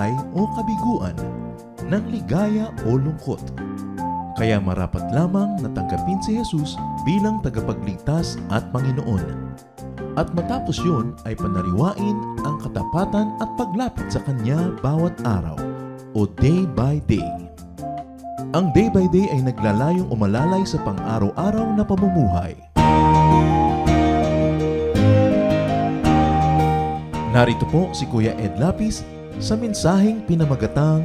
buhay o kabiguan, ng ligaya o lungkot. Kaya marapat lamang na tanggapin si Jesus bilang tagapagligtas at Panginoon. At matapos yun ay panariwain ang katapatan at paglapit sa Kanya bawat araw o day by day. Ang day by day ay naglalayong umalalay sa pang-araw-araw na pamumuhay. Narito po si Kuya Ed Lapis sa mensaheng pinamagatang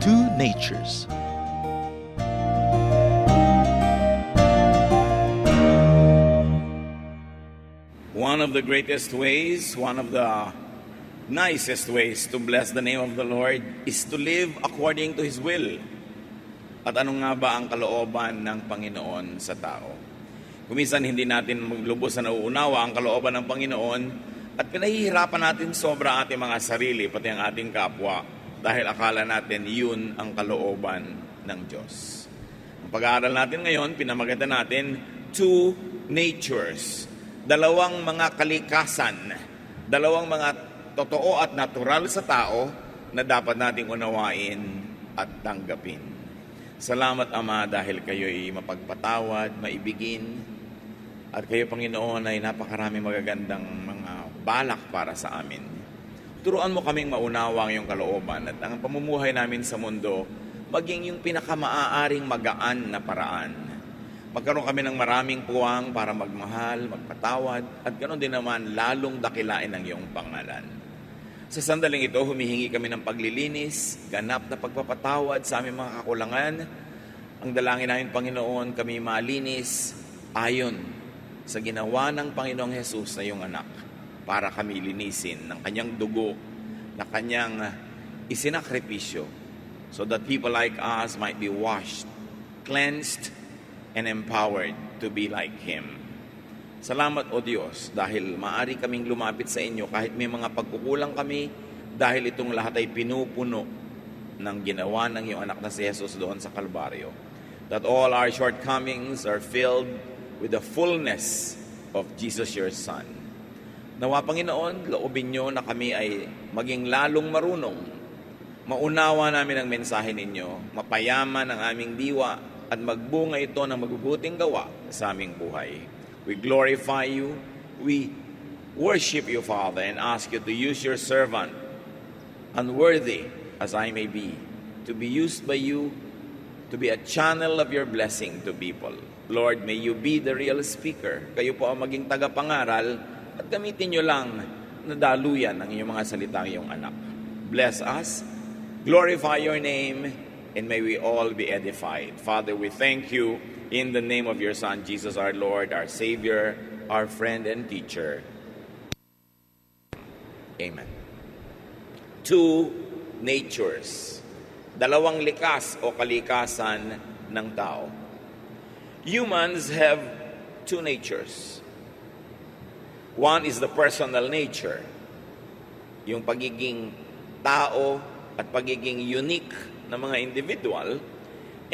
Two Natures. One of the greatest ways, one of the nicest ways to bless the name of the Lord is to live according to His will. At ano nga ba ang kalooban ng Panginoon sa tao? Kuminsan hindi natin maglubos na nauunawa ang kalooban ng Panginoon at pinahihirapan natin sobra ating mga sarili, pati ang ating kapwa, dahil akala natin yun ang kalooban ng Diyos. Ang pag-aaral natin ngayon, pinamagatan natin two natures. Dalawang mga kalikasan, dalawang mga totoo at natural sa tao na dapat nating unawain at tanggapin. Salamat, Ama, dahil kayo'y mapagpatawad, maibigin, at kayo, Panginoon, ay napakarami magagandang mga balak para sa amin. Turuan mo kaming maunawa ang iyong kalooban at ang pamumuhay namin sa mundo maging yung pinakamaaaring magaan na paraan. Magkaroon kami ng maraming puwang para magmahal, magpatawad, at ganoon din naman lalong dakilain ang iyong pangalan. Sa sandaling ito, humihingi kami ng paglilinis, ganap na pagpapatawad sa aming mga kakulangan. Ang dalangin namin, Panginoon, kami malinis ayon sa ginawa ng Panginoong Jesus na iyong anak para kami linisin ng kanyang dugo na kanyang isinakripisyo so that people like us might be washed, cleansed, and empowered to be like Him. Salamat, O Diyos, dahil maaari kaming lumapit sa inyo kahit may mga pagkukulang kami dahil itong lahat ay pinupuno ng ginawa ng iyong anak na si Jesus doon sa Kalbaryo. That all our shortcomings are filled with the fullness of Jesus your Son. Nawa, Panginoon, loobin niyo na kami ay maging lalong marunong, maunawa namin ang mensahe ninyo, mapayaman ang aming diwa, at magbunga ito ng mabubuting gawa sa aming buhay. We glorify you, we worship you, Father, and ask you to use your servant, unworthy as I may be, to be used by you, to be a channel of your blessing to people. Lord, may you be the real speaker. Kayo po ang maging tagapangaral at gamitin nyo lang na daluyan ang iyong mga salitang iyong anak. Bless us, glorify your name, and may we all be edified. Father, we thank you in the name of your Son, Jesus our Lord, our Savior, our friend and teacher. Amen. Two natures. Dalawang likas o kalikasan ng tao. Humans have two natures. One is the personal nature, yung pagiging tao at pagiging unique na mga individual.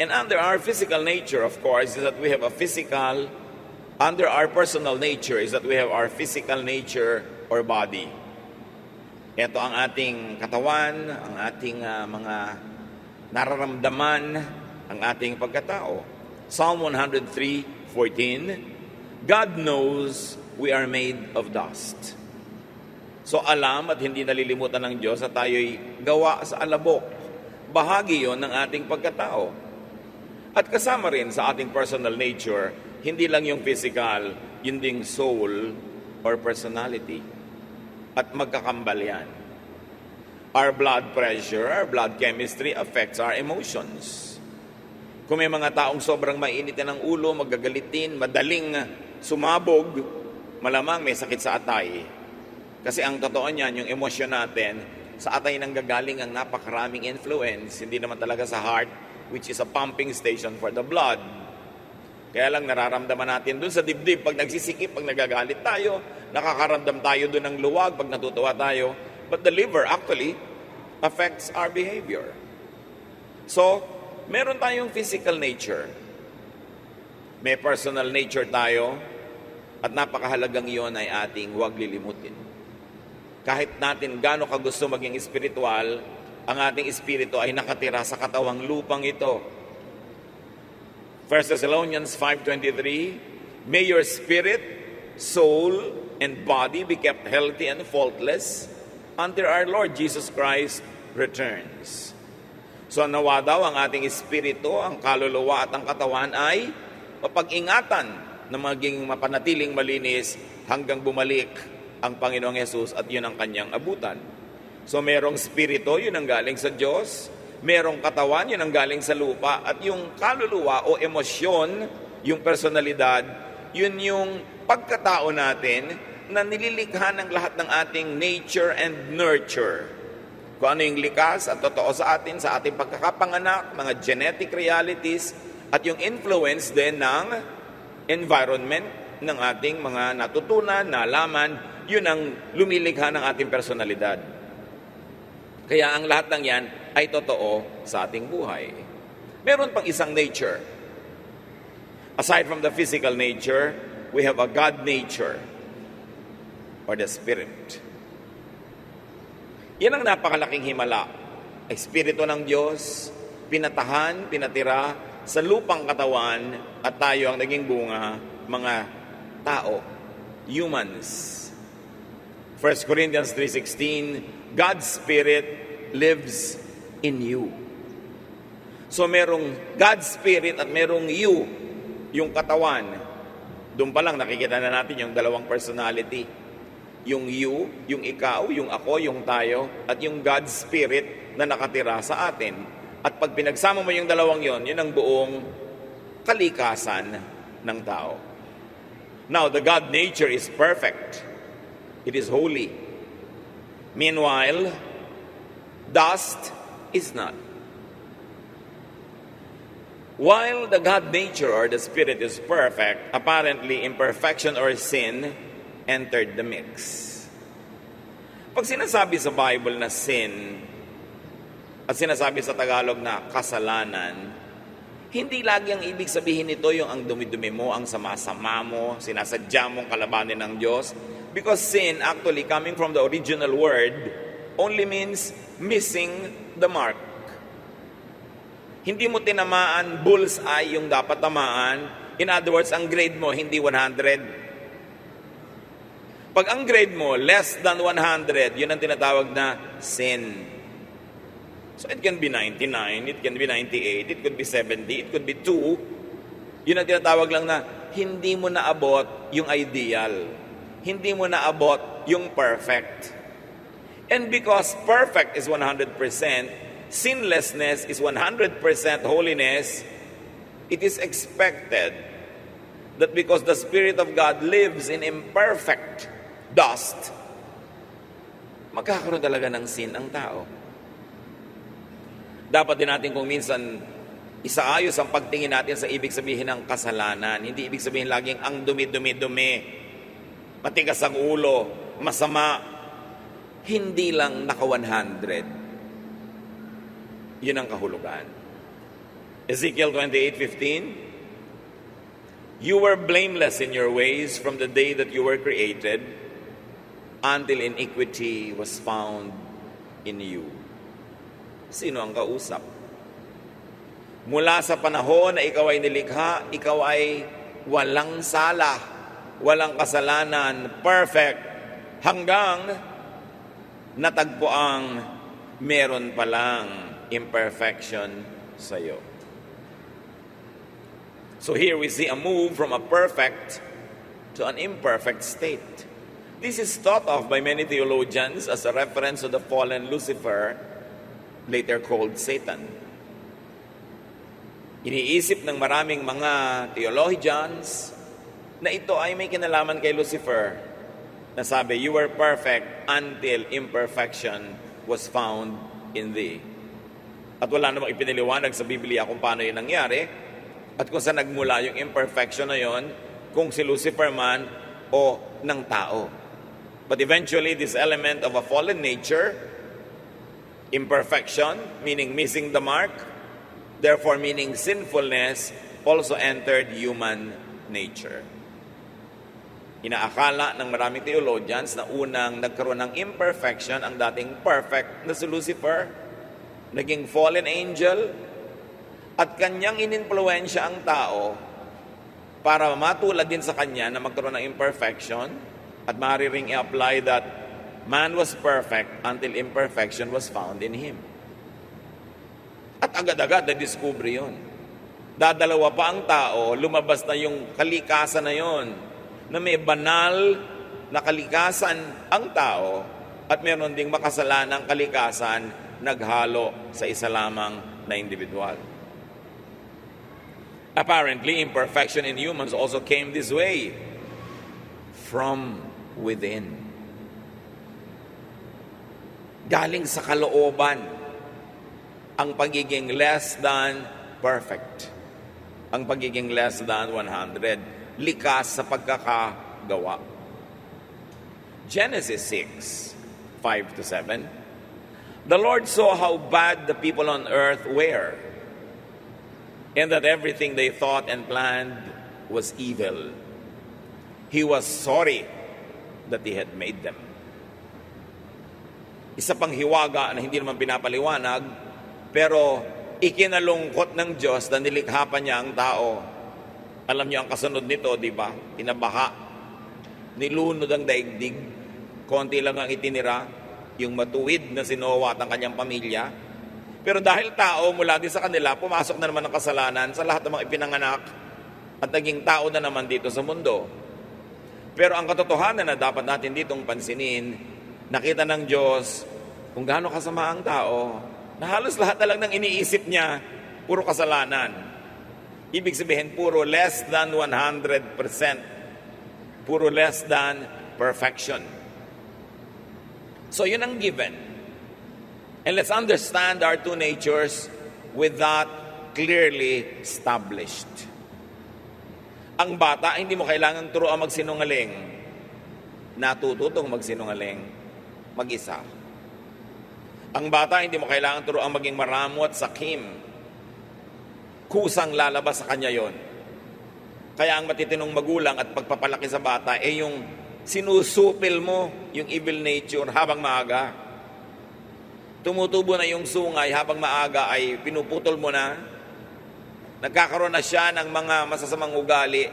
And under our physical nature, of course, is that we have a physical, under our personal nature is that we have our physical nature or body. Ito ang ating katawan, ang ating mga nararamdaman, ang ating pagkatao. Psalm 103:14, God knows we are made of dust. So alam at hindi nalilimutan ng Diyos na tayo'y gawa sa alabok. Bahagi yon ng ating pagkatao. At kasama rin sa ating personal nature, hindi lang yung physical, yun ding soul or personality. At magkakambal yan. Our blood pressure, our blood chemistry affects our emotions. Kung may mga taong sobrang mainitin ng ulo, magagalitin, madaling sumabog, malamang may sakit sa atay. Kasi ang totoo niyan, yung emosyon natin, sa atay nang gagaling ang napakaraming influence, hindi naman talaga sa heart, which is a pumping station for the blood. Kaya lang nararamdaman natin dun sa dibdib, pag nagsisikip, pag nagagalit tayo, nakakaramdam tayo dun ng luwag, pag natutuwa tayo. But the liver actually affects our behavior. So, meron tayong physical nature. May personal nature tayo, at napakahalagang iyon ay ating huwag lilimutin. kahit natin gaano kagusto maging espiritual, ang ating espiritu ay nakatira sa katawang lupang ito. 1 Thessalonians 5:23, may your spirit, soul, and body be kept healthy and faultless until our Lord Jesus Christ returns. So nawa daw ang ating espiritu, ang kaluluwa at ang katawan ay mapag-ingatan na maging mapanatiling malinis hanggang bumalik ang Panginoong Hesus at yun ang kanyang abutan. So merong espiritu, yun ang galing sa Diyos. Merong katawan, yun ang galing sa lupa. At yung kaluluwa o emosyon, yung personalidad, yun yung pagkatao natin na nililikha ng lahat ng ating nature and nurture. Kung ano yung likas at totoo sa atin, sa ating pagkakapanganak, mga genetic realities, at yung influence din ng environment ng ating mga natutunan, nalaman, yun ang lumilikha ng ating personalidad. Kaya ang lahat ng yan ay totoo sa ating buhay. Meron pang isang nature. Aside from the physical nature, we have a God nature or the Spirit. Yan ang napakalaking himala. Espiritu ng Diyos, pinatahan, pinatira sa lupang katawan at tayo ang naging bunga, mga tao, humans. 1 Corinthians 3:16, God's Spirit lives in you. So merong God's Spirit at merong you, yung katawan. Doon pa lang nakikita na natin yung dalawang personality. Yung you, yung ikaw, yung ako, yung tayo, at yung God's Spirit na nakatira sa atin. At pag pinagsama mo yung dalawang yon, yun ang buong kalikasan ng tao. Now, the God nature is perfect. It is holy. Meanwhile, dust is not. While the God nature or the Spirit is perfect, apparently imperfection or sin entered the mix. Pag sinasabi sa Bible na sin at sinasabi sa Tagalog na kasalanan, hindi lagi ang ibig sabihin nito yung ang dumi-dumi mo, ang sama-sama mo, sinasadya mong kalabanin ng Diyos. Because sin, actually, coming from the original word, only means missing the mark. Hindi mo tinamaan bullseye yung dapat tamaan. In other words, ang grade mo hindi 100. Pag ang grade mo less than 100, yun ang tinatawag na sin. So it can be 99, it can be 98, it could be 70, it could be 2. Yun ang tinatawag lang na hindi mo naabot yung ideal. Hindi mo naabot yung perfect. And because perfect is 100%, sinlessness is 100% holiness, it is expected that because the Spirit of God lives in imperfect dust, magkakaroon talaga ng sin ang tao. Dapat din natin kung minsan isaayos ang pagtingin natin sa ibig sabihin ng kasalanan. Hindi ibig sabihin laging ang dumi-dumi-dumi, matigas ang ulo, masama. Hindi lang naka 100. Yun ang kahulugan. Ezekiel 28:15, you were blameless in your ways from the day that you were created until iniquity was found in you. Sino ang kausap? Mula sa panahon na ikaw ay nilikha, ikaw ay walang sala, walang kasalanan, perfect, hanggang natagpuang meron palang imperfection sa iyo. So here we see a move from a perfect to an imperfect state. This is thought of by many theologians as a reference to the fallen Lucifer, later called Satan. Iniisip ng maraming mga theologians na ito ay may kinalaman kay Lucifer na sabi, you were perfect until imperfection was found in thee. At wala namang ipiniliwanag sa Biblia kung paano yun nangyari at kung saan nagmula yung imperfection na yun, kung si Lucifer man o ng tao. But eventually, this element of a fallen nature, imperfection, meaning missing the mark, therefore meaning sinfulness, also entered human nature. Inaakala ng maraming theologians na unang nagkaroon ng imperfection ang dating perfect na si Lucifer, naging fallen angel, at kanyang ininfluensya ang tao para matulad din sa kanya na magkaroon ng imperfection at maaari ring i-apply that man was perfect until imperfection was found in him. At agad-agad na-discover yun. Dadalawa pa ang tao, lumabas na yung kalikasan na yon, na may banal na kalikasan ang tao at meron ding makasalanang kalikasan naghalo sa isa lamang na individual. Apparently, imperfection in humans also came this way, from within. Galing sa kalooban ang pagiging less than perfect, ang pagiging less than 100, likas sa pagkakagawa. Genesis 6, 5-7. The Lord saw how bad the people on earth were, and that everything they thought and planned was evil. He was sorry that He had made them. Isa pang hiwaga na hindi naman pinapaliwanag, pero ikinalungkot ng Diyos na nilikha pa niya ang tao. Alam niyo ang kasunod nito, di ba? Pinabaha, nilunod ang daigdig, konti lang ang itinira, yung matuwid na si Noah at ang kanyang pamilya. Pero dahil tao mula din sa kanila, pumasok na naman ang kasalanan sa lahat ng mga ipinanganak at naging tao na naman dito sa mundo. Pero ang katotohanan na dapat natin ditong pansinin, nakita ng Diyos kung gaano kasama ang tao, na halos lahat na lang ng iniisip niya, puro kasalanan. Ibig sabihin, puro less than 100%. Puro less than perfection. So yun ang given. And let's understand our two natures with that clearly established. Ang bata, hindi mo kailangang turuan magsinungaling. Natututong magsinungaling mag-isa. Ang bata, hindi mo kailangan turuan maging maramot, sakim. Kusang lalabas sa kanya yon. Kaya ang matitinong magulang at pagpapalaki sa bata ay yung sinusupil mo yung evil nature habang maaga. Tumutubo na yung sungay habang maaga ay pinuputol mo na. Nagkakaroon na siya ng mga masasamang ugali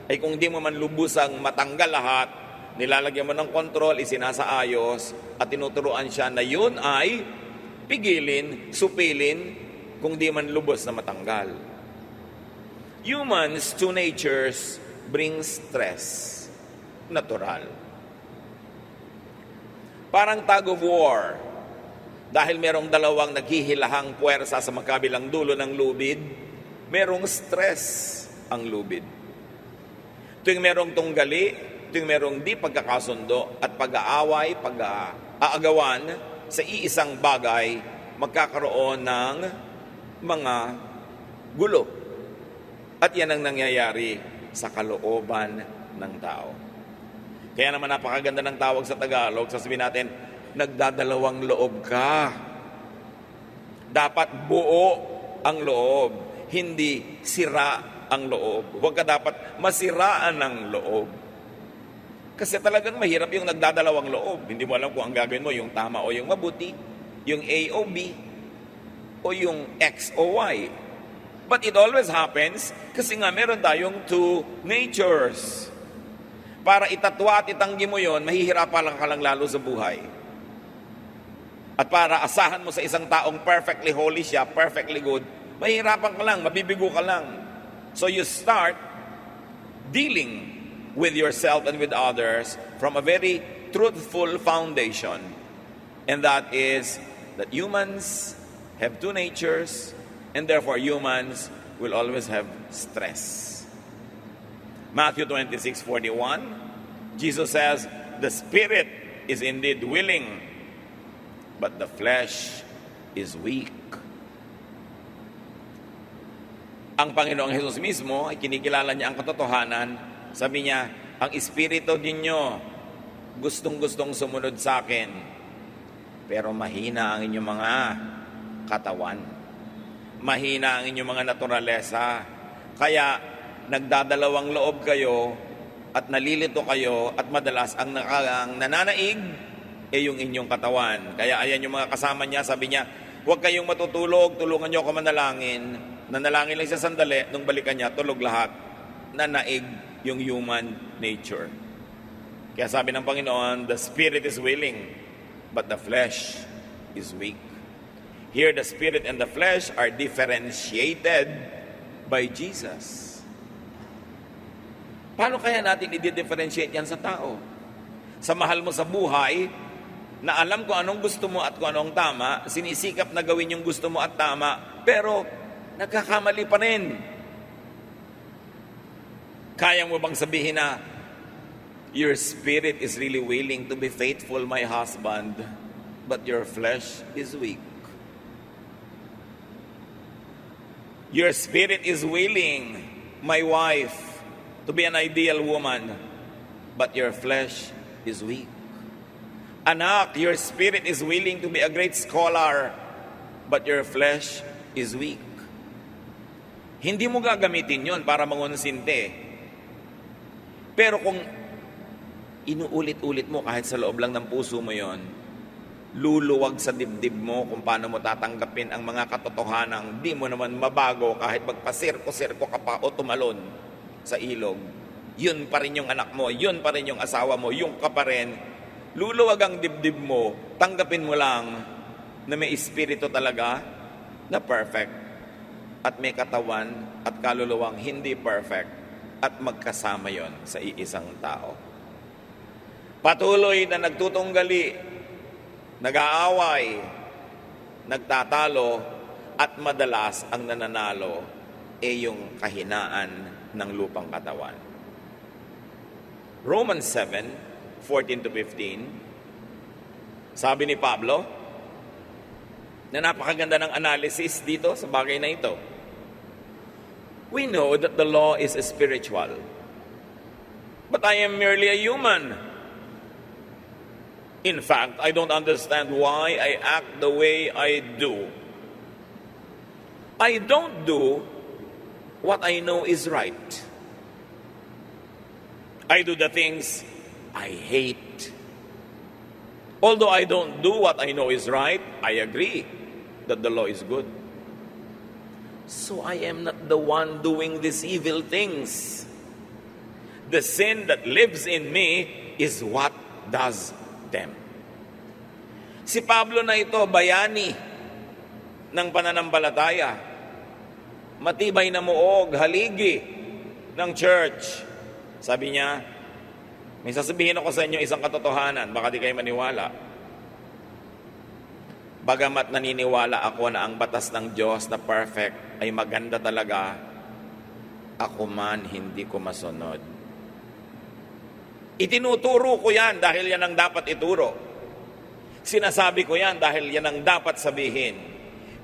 ay kung di mo man lubusang matanggal lahat, nilalagyan mo ng kontrol, isinasaayos at tinuturuan siya na yun ay pigilin, supilin kung di man lubos na matanggal. Humans, two natures bring stress. Natural. Parang tug of war. Dahil merong dalawang naghihilahang puwersa sa magkabilang dulo ng lubid, merong stress ang lubid. Tuwing merong tunggali, tuwing merong di pagkakasundo at pag-aaway, pag-aagawan sa iisang bagay, magkakaroon ng mga gulo. At yan ang nangyayari sa kalooban ng tao. Kaya naman napakaganda ng tawag sa Tagalog, sasabihin natin, nagdadalawang loob ka. Dapat buo ang loob, hindi sira ang loob. Huwag ka dapat masiraan ng loob. Kasi talagang mahirap yung nagdadalawang loob. Hindi mo alam kung ang gagawin mo, yung tama o yung mabuti, yung A o B, o yung X o Y. But it always happens kasi nga meron tayong two natures. Para itatwa at itanggi mo yon, mahihirapan ka lang lalo sa buhay. At para asahan mo sa isang taong perfectly holy siya, perfectly good, mahihirapan ka lang, mabibigo ka lang. So you start dealing with yourself and with others from a very truthful foundation. And that is that humans have two natures, and therefore humans will always have stress. Matthew 26:41, Jesus says, the spirit is indeed willing, but the flesh is weak. Ang Panginoong Hesus mismo ay kinikilala niya ang katotohanan. Sabi niya, ang espiritu ninyo gustong-gustong sumunod sa akin, pero mahina ang inyong mga katawan. Mahina ang inyong mga naturalesa. Kaya nagdadalawang loob kayo at nalilito kayo at madalas ang nananaig ay yung inyong katawan. Kaya ayan yung mga kasama niya, sabi niya, huwag kayong matutulog, tulungan niyo ako manalangin. Nanalangin lang siya sandali, nung balikan niya, tulog lahat. Nanaig yung human nature. Kaya sabi ng Panginoon, the spirit is willing, but the flesh is weak. Here, the spirit and the flesh are differentiated by Jesus. Paano kaya natin i-differentiate yan sa tao? Sa mahal mo sa buhay, na alam ko anong gusto mo at kung anong tama, sinisikap na gawin yung gusto mo at tama, pero nagkakamali pa rin. Kaya mo bang sabihin na, your spirit is really willing to be faithful, my husband, but your flesh is weak? Your spirit is willing, my wife, to be an ideal woman, but your flesh is weak. Anak, your spirit is willing to be a great scholar, but your flesh is weak. Hindi mo gagamitin yon para mangonsinti. Pero kung inuulit-ulit mo kahit sa loob lang ng puso mo yon, luluwag sa dibdib mo kung paano mo tatanggapin ang mga katotohanang di mo naman mabago kahit magpasirko-sirko ka pa o tumalon sa ilog. Yun pa rin yung anak mo, yun pa rin yung asawa mo, yung ka pa rin. Luluwag ang dibdib mo, tanggapin mo lang na may espiritu talaga na perfect at may katawan at kaluluwang hindi perfect at magkasama yon sa iisang tao. Patuloy na nagtutunggali, nag-aaway, nagtatalo at madalas ang nananalo ay yung kahinaan ng lupang katawan. Romans 7:14 to 15, sabi ni Pablo, na napakaganda ng analysis dito sa bagay na ito. We know that the law is spiritual, but I am merely a human. In fact, I don't understand why I act the way I do. I don't do what I know is right. I do the things I hate. Although I don't do what I know is right, I agree that the law is good. So I am not the one doing these evil things. The sin that lives in me is what does them. Si Pablo na ito, bayani ng pananampalataya, matibay na muog, haligi ng church. Sabi niya, may sasabihin ako sa inyo isang katotohanan, baka di kayo maniwala. Bagamat naniniwala ako na ang batas ng Diyos na perfect ay maganda talaga, ako man hindi ko masunod. Itinuturo ko yan dahil yan ang dapat ituro. Sinasabi ko yan dahil yan ang dapat sabihin.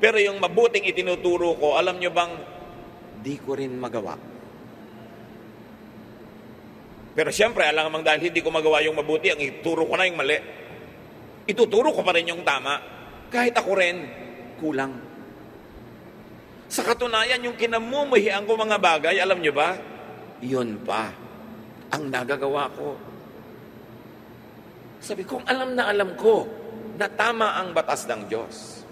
Pero yung mabuting itinuturo ko, alam nyo bang, di ko rin magawa. Pero siyempre, alam dahil hindi ko magawa yung mabuti, ang ituro ko na yung mali. Ituturo ko pa rin yung tama, kahit ako rin kulang. Sa katunayan, yung kinamumuhian ko mga bagay, alam nyo ba, yun pa ang nagagawa ko. Sabi kong alam na alam ko na tama ang batas ng Diyos.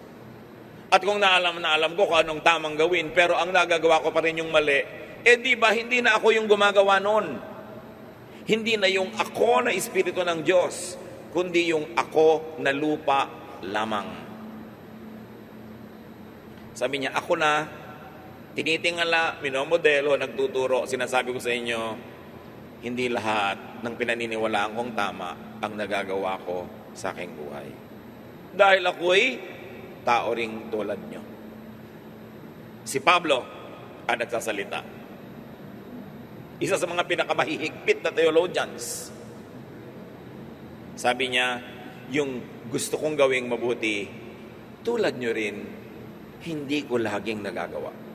At kung naalam na alam ko kung anong tamang gawin, pero ang nagagawa ko pa rin yung mali, di ba hindi na ako yung gumagawa noon? Hindi na yung ako na espiritu ng Diyos, kundi yung ako na lupa lamang. Sabi niya, ako na, tinitingala, minomodelo, nagtuturo, sinasabi ko sa inyo, hindi lahat ng pinaniniwalaan kong tama ang nagagawa ko sa aking buhay. Dahil ako'y tao ring tulad nyo. Si Pablo ang nagsasalita. Isa sa mga pinakamahihigpit na theologians. Sabi niya, yung gusto kong gawing mabuti, tulad nyo rin, hindi ko laging nagagawa.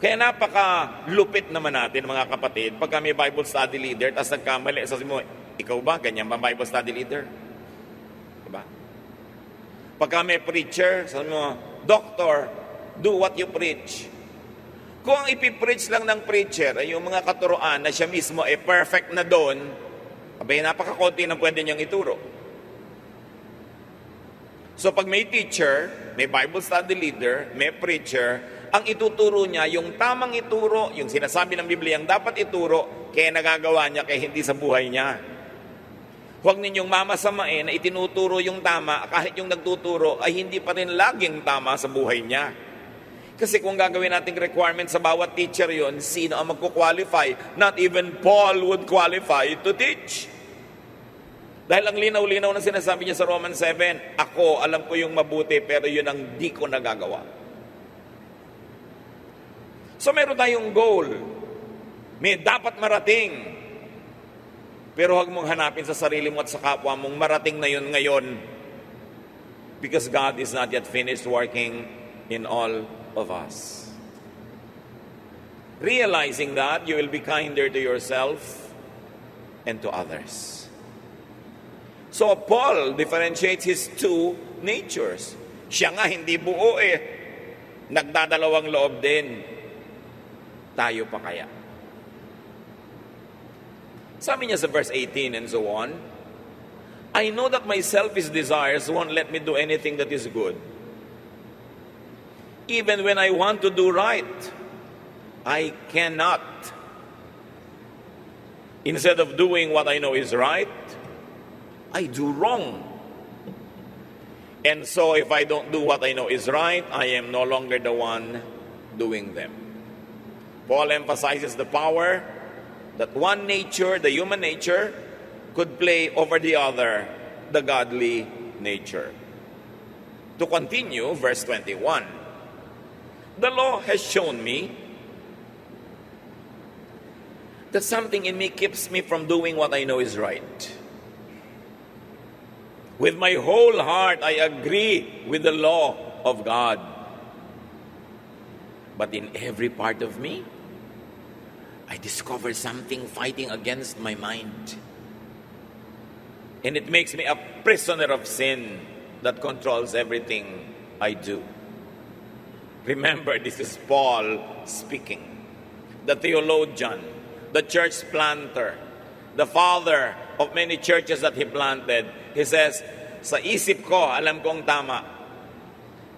Kaya napaka-lupit naman natin, mga kapatid, pag kami Bible study leader, tapos nagkamali, sabi mo, ikaw ba, ganyan ba Bible study leader? Diba? Pag kami preacher, sabi mo, doctor, do what you preach. Kung ang ipipreach lang ng preacher ay yung mga katuroan na siya mismo ay perfect na doon, abay napakakonti na pwede niyang ituro. So pag may teacher, may Bible study leader, may preacher, ang ituturo niya, yung tamang ituro, yung sinasabi ng Biblia, ang dapat ituro, kaya nagagawa niya, kaya hindi sa buhay niya. Huwag ninyong mamasamain na itinuturo yung tama, kahit yung nagtuturo ay hindi pa rin laging tama sa buhay niya. Kasi kung gagawin nating requirement sa bawat teacher yon, sino ang magkukwalify? Not even Paul would qualify to teach. Dahil ang linaw-linaw na sinasabi niya sa Romans 7, ako, alam ko yung mabuti, pero yun ang di ko nagagawa. So meron tayong goal. May dapat marating. Pero huwag mong hanapin sa sarili mo at sa kapwa mong marating na yun ngayon. Because God is not yet finished working in all of us. Realizing that, you will be kinder to yourself and to others. So Paul differentiates his two natures. Siya nga hindi buo nagdadalawang loob din. Tayo pa kaya? Sabi niya sa verse 18 and so on, I know that my selfish desires won't let me do anything that is good. Even when I want to do right, I cannot. Instead of doing what I know is right, I do wrong. And so if I don't do what I know is right, I am no longer the one doing them. Paul emphasizes the power that one nature, the human nature, could play over the other, the godly nature. To continue, verse 21, the law has shown me that something in me keeps me from doing what I know is right. With my whole heart, I agree with the law of God. But in every part of me, I discover something fighting against my mind. And it makes me a prisoner of sin that controls everything I do. Remember, this is Paul speaking. The theologian, the church planter, the father of many churches that he planted. He says, sa isip ko, alam kong tama.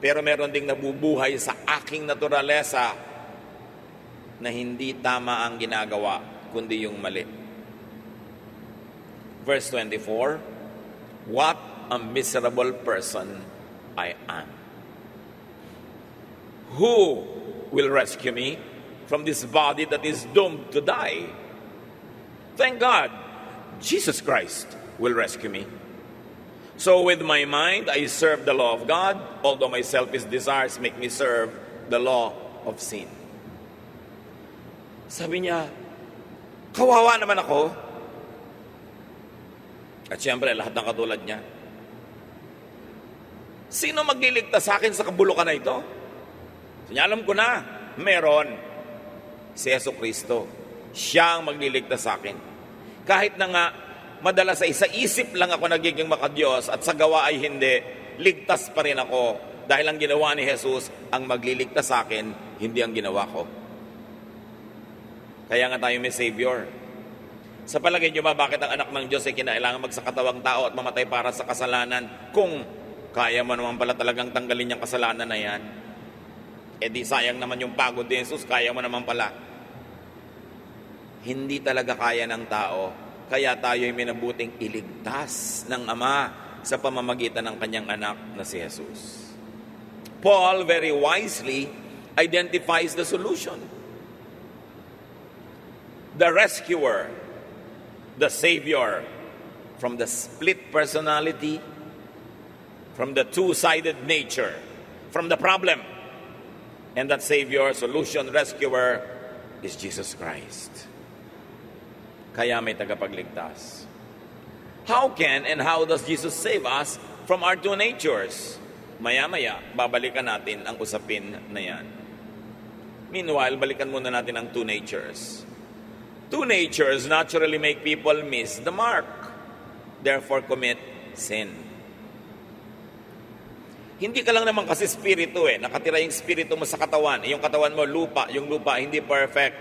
Pero meron ding nabubuhay sa aking naturalesa na hindi tama ang ginagawa, kundi yung mali. Verse 24, what a miserable person I am. Who will rescue me from this body that is doomed to die? Thank God, Jesus Christ will rescue me. So with my mind, I serve the law of God, although my selfish desires make me serve the law of sin. Sabi niya, kawawa naman ako. At siyempre, lahat ng katulad niya. Sino magliligtas sa akin sa kabulukan na ito? Alam ko na, meron. Si Jesucristo. Siya ang magliligtas sa akin. Kahit na nga, madalas sa isip lang ako nagiging makadiyos at sa gawa ay hindi, ligtas pa rin ako. Dahil ang ginawa ni Jesus ang magliligtas sa akin, hindi ang ginawa ko. Kaya nga tayo may Savior. Sa palagay niyo ba, bakit ang anak ng Diyos ay kinailangan magsakatawang tao at mamatay para sa kasalanan kung kaya mo naman pala talagang tanggalin yung kasalanan na yan? E di sayang naman yung pagod ni Jesus, kaya mo naman pala. Hindi talaga kaya ng tao, kaya tayo ay minabuting iligtas ng Ama sa pamamagitan ng kanyang anak na si Jesus. Paul very wisely identifies the solution. The rescuer, the Savior, from the split personality, from the two-sided nature, from the problem. And that Savior, solution, rescuer is Jesus Christ. Kaya may tagapagligtas. How can and how does Jesus save us from our two natures? Maya-maya, babalikan natin ang usapin na yan. Meanwhile, balikan muna natin ang two natures. Two natures naturally make people miss the mark, therefore commit sin. Hindi ka lang naman kasi spirito nakatira yung spirito mo sa katawan. Yung katawan mo, lupa. Yung lupa, hindi perfect.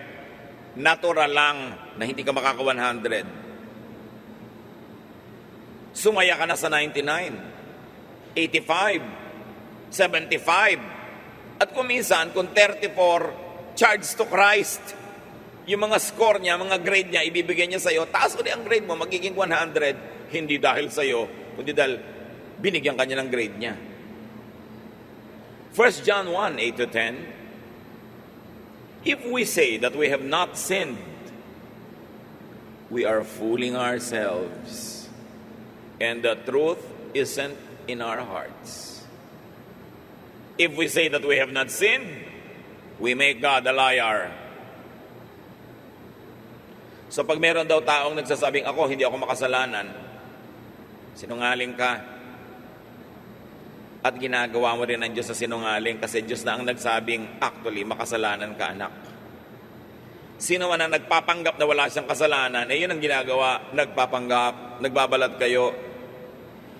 Natural lang na hindi ka makaka 100. Sumaya ka na sa 99, 85, 75. At kung minsan, kung 34, charge to Christ. Yung mga score niya, mga grade niya, ibibigay niya sa'yo. Taas ulit ang grade mo, magiging 100. Hindi dahil sa'yo, kundi dahil binigyan ka niya ng grade niya. 1 John 1, 8-10. If we say that we have not sinned, we are fooling ourselves, and the truth isn't in our hearts. If we say that we have not sinned, we make God a liar. So pag meron daw taong nagsasabing, hindi ako makasalanan, sinungaling ka. At ginagawa mo rin ng Diyos sa sinungaling kasi Diyos na ang nagsabing, actually, makasalanan ka, anak. Sino man ang nagpapanggap na wala siyang kasalanan, yun ang ginagawa, nagpapanggap, nagbabalat kayo.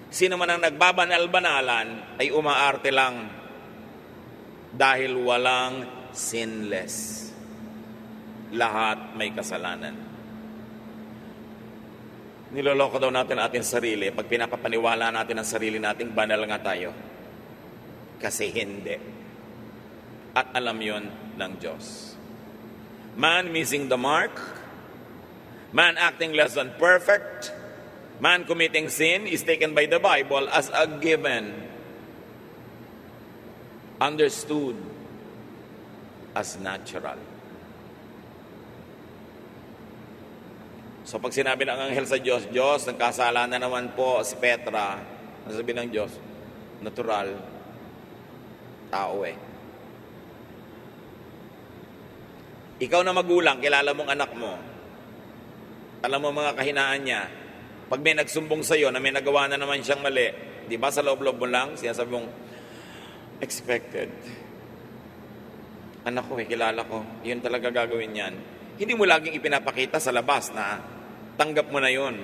Sino man ang nagbabanal-banalan, ay umaarte lang dahil walang sinless. Lahat may kasalanan. Niloloko daw natin ang ating sarili pag pinapapaniwala natin ang sarili nating banal nga tayo. Kasi hindi. At alam yon ng Diyos. Man missing the mark, man acting less than perfect, man committing sin is taken by the Bible as a given, understood as natural. So pag sinabi ng anghel sa Diyos, Diyos, nagkasala na naman po si Petra, ang sabi ng Diyos, natural, tao Ikaw na magulang, kilala mong anak mo. Alam mo mga kahinaan niya. Pag may nagsumbong sa'yo na may nagawa na naman siyang mali, di ba sa loob-loob mo lang, sinasabi mong, expected. Anak ko kilala ko. Yun talaga gagawin yan. Hindi mo laging ipinapakita sa labas na tanggap mo na yun.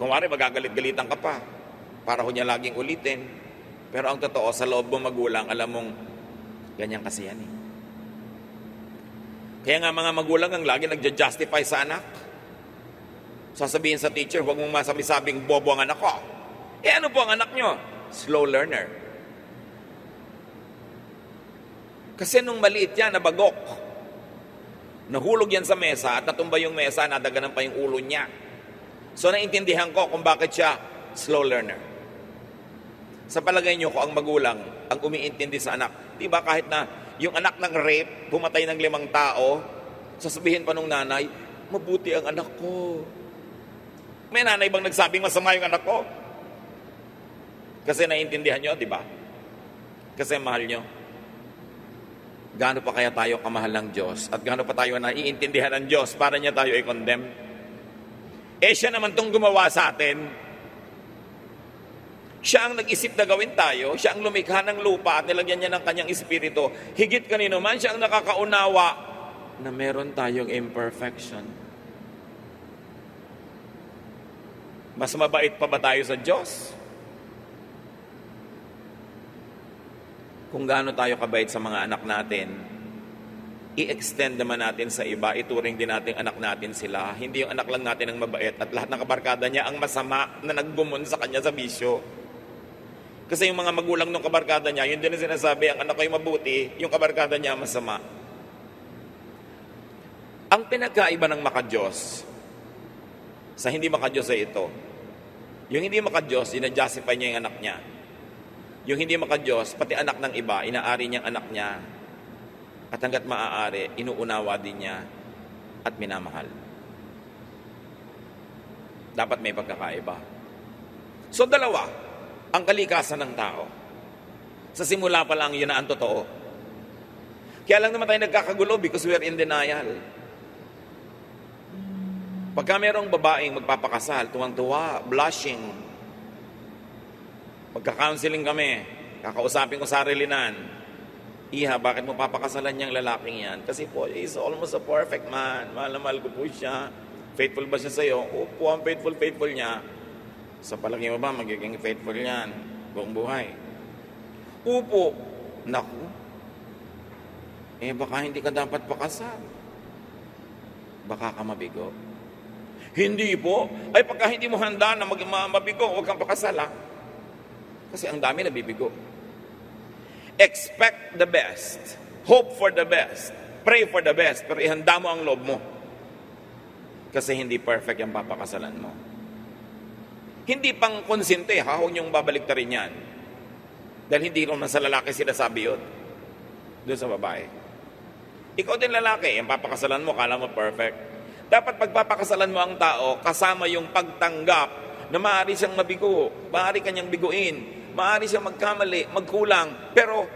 Kung wari, magagalit-galitan ka pa. Para ko niya laging ulitin. Pero ang totoo, sa loob mo magulang, alam mong, ganyan kasi yan Kaya nga mga magulang ang lagi nagja-justify sa anak. Sasabihin sa teacher, huwag mong masabing bobo ang anak ko. Ano po ang anak nyo? Slow learner. Kasi nung maliit yan, nabagok. Nahulog yan sa mesa at natumba yung mesa, nadaganan pa yung ulo niya. So naintindihan ko kung bakit siya slow learner. Sa palagay nyo ko ang magulang ang umiintindi sa anak. Diba kahit na yung anak ng rape, pumatay ng 5 tao, sasabihin pa nung nanay, mabuti ang anak ko. May nanay bang nagsabing masama yung anak ko? Kasi naiintindihan nyo, di ba? Kasi mahal nyo. Gaano pa kaya tayo kamahal ng Diyos? At gaano pa tayo naiintindihan ng Diyos para niya tayo i-condemn? Siya naman tong gumawa sa atin. Siya ang nag-isip na gawin tayo. Siya ang lumikha ng lupa at nilagyan niya ng kanyang espiritu. Higit kanino man, siya ang nakakaunawa na meron tayong imperfection. Mas mabait pa ba tayo sa Diyos? Kung gaano tayo kabait sa mga anak natin, i-extend naman natin sa iba, ituring din natin anak natin sila. Hindi yung anak lang natin ang mabait at lahat ng kabarkada niya ang masama na naggumon sa kanya sa bisyo. Kasi yung mga magulang ng kabarkada niya, yun din ang sinasabi, ang anak ko yung mabuti, yung kabarkada niya masama. Ang pinagkaiba ng makadiyos sa hindi makadiyos ay ito. Yung hindi makadiyos, ina-justify niya yung anak niya. Yung hindi makadiyos, pati anak ng iba, inaari niyang anak niya. At hanggat maaari, inuunawa din niya at minamahal. Dapat may pagkakaiba. So dalawa, ang kalikasan ng tao. Sa simula pa lang, yun na ang totoo. Kaya lang naman tayo nagkakagulo because we are in denial. Pagka merong babaeng magpapakasal, tuwang-tuwa, blushing. Pagka-counseling kami, kakausapin ko sarilinan, Iha, bakit mo papakasalan niyang lalaking yan? Kasi po, he's almost a perfect man. Mahal na mahal ko po siya. Faithful ba siya sa'yo? Opo, ang faithful niya. Sa palagay mo ba, magiging faithful yan buong buhay? Upo. Naku. Baka hindi ka dapat pakasal. Baka ka mabigo. Hindi po. Ay, pagka hindi mo handa na mabigo, huwag kang pakasal, ha? Kasi ang dami nabibigo. Expect the best. Hope for the best. Pray for the best. Pero ihanda mo ang loob mo. Kasi hindi perfect yung papakasalan mo. Hindi pang konsente, ha? Huwag niyong babaliktarin yan. Dahil hindi naman sa lalaki sinasabi yun. Doon sa babae. Ikaw din lalaki, yung papakasalan mo, kala mo perfect. Dapat pagpapakasalan mo ang tao, kasama yung pagtanggap na maaari siyang mabigo, maaari kanyang biguin, maaari siyang magkamali, magkulang, pero